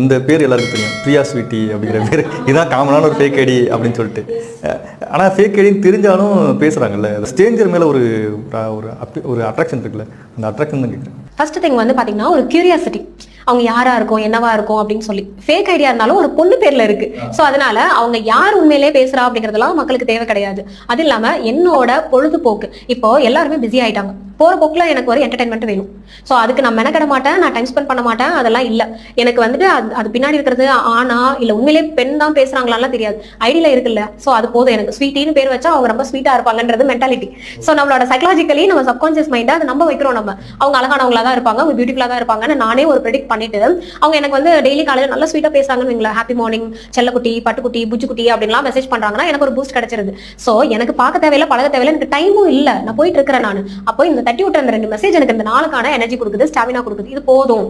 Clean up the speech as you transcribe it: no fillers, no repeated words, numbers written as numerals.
இந்த பேர் எல்லாருக்கும் தெரியும், பிரியா ஸ்வீட்டி அப்படிங்கிற பேர். இதுதான் காமனான ஒரு ஃபேக் ஐடி அப்படின்னு சொல்லிட்டு. ஆனால் ஃபேக் ஐடின்னு தெரிஞ்சாலும் பேசுகிறாங்கல்ல, ஸ்ட்ரேஞ்சர் மேலே ஒரு ஒரு அட்ராக்ஷன் இருக்குல்ல, அந்த அட்ராக்ஷன் தான் கேட்குறேன். ஃபர்ஸ்ட் திங் வந்து பார்த்தீங்கன்னா ஒரு கியூரியாசிட்டி, அவங்க யாரா இருக்கும் என்னவா இருக்கும் அப்படின்னு சொல்லி. ஃபேக் ஐடியா இருந்தாலும் ஒரு பொண்ணு பேர்ல இருக்கு. ஸோ அதனால அவங்க யார் உண்மையிலே பேசுறா அப்படிங்கறதெல்லாம் மக்களுக்கு தேவை கிடையாது. அது இல்லாம என்னோட பொழுதுபோக்கு, இப்போ எல்லாருமே பிஸி ஆயிட்டாங்க, போற போக்குல எனக்கு ஒரு என்டர்டைன்மெண்ட் வேணும். ஸோ அதுக்கு நான் மெனக்கிட மாட்டேன், நான் டைம் ஸ்பெண்ட் பண்ண மாட்டேன், அதெல்லாம் இல்லை. எனக்கு வந்துட்டு அது பின்னாடி இருக்கிறது ஆனா இல்ல உண்மையிலே பெண் தான் பேசுறாங்களான்லாம் தெரியாது, ஐடியில இருக்குல்ல. ஸோ அது போதும் எனக்கு. ஸ்வீட்டின்னு பேர் வச்சா அவங்க ரொம்ப ஸ்வீட்டா இருப்பாங்கன்றது மென்டாலிட்டி. ஸோ நம்மளோட சைக்காலஜிக்கலி நம்ம சப்கான்சியஸ் மைண்டா அதை நம்ப வைக்கிறோம். நம்ம அவங்க அழகானவங்களா தான் இருப்பாங்க, அவங்க பியூட்டிஃபுல்லா தான் இருப்பாங்கன்னு நானே ஒரு ப்ரெடிக்ட் பண்ணிட்டு அவங்க எனக்கு வந்து டெய்லி காலையில நல்லா ஸ்வீட்டா பேசுறாங்கன்னு, ஹாப்பி மார்னிங், செல்லக்குட்டி, பட்டுக்குட்டி, புச்சுக்குட்டி அப்படின்லாம் மெசேஜ் பண்றாங்கன்னா எனக்கு ஒரு பூஸ்ட் கிடைச்சிருது. சோ எனக்கு பார்க்க தேவையில்ல, பழக தேவையில்ல, எனக்கு டைமும் இல்ல, நான் போயிட்டு இருக்கிறேன். நான் அப்போ இந்த தட்டி விட்டுற அந்த 2 மெசேஜ் எனக்கு இந்த நாளுக்கான எனர்ஜி கொடுக்குது, ஸ்டாமினா கொடுக்குது. இது போதும்.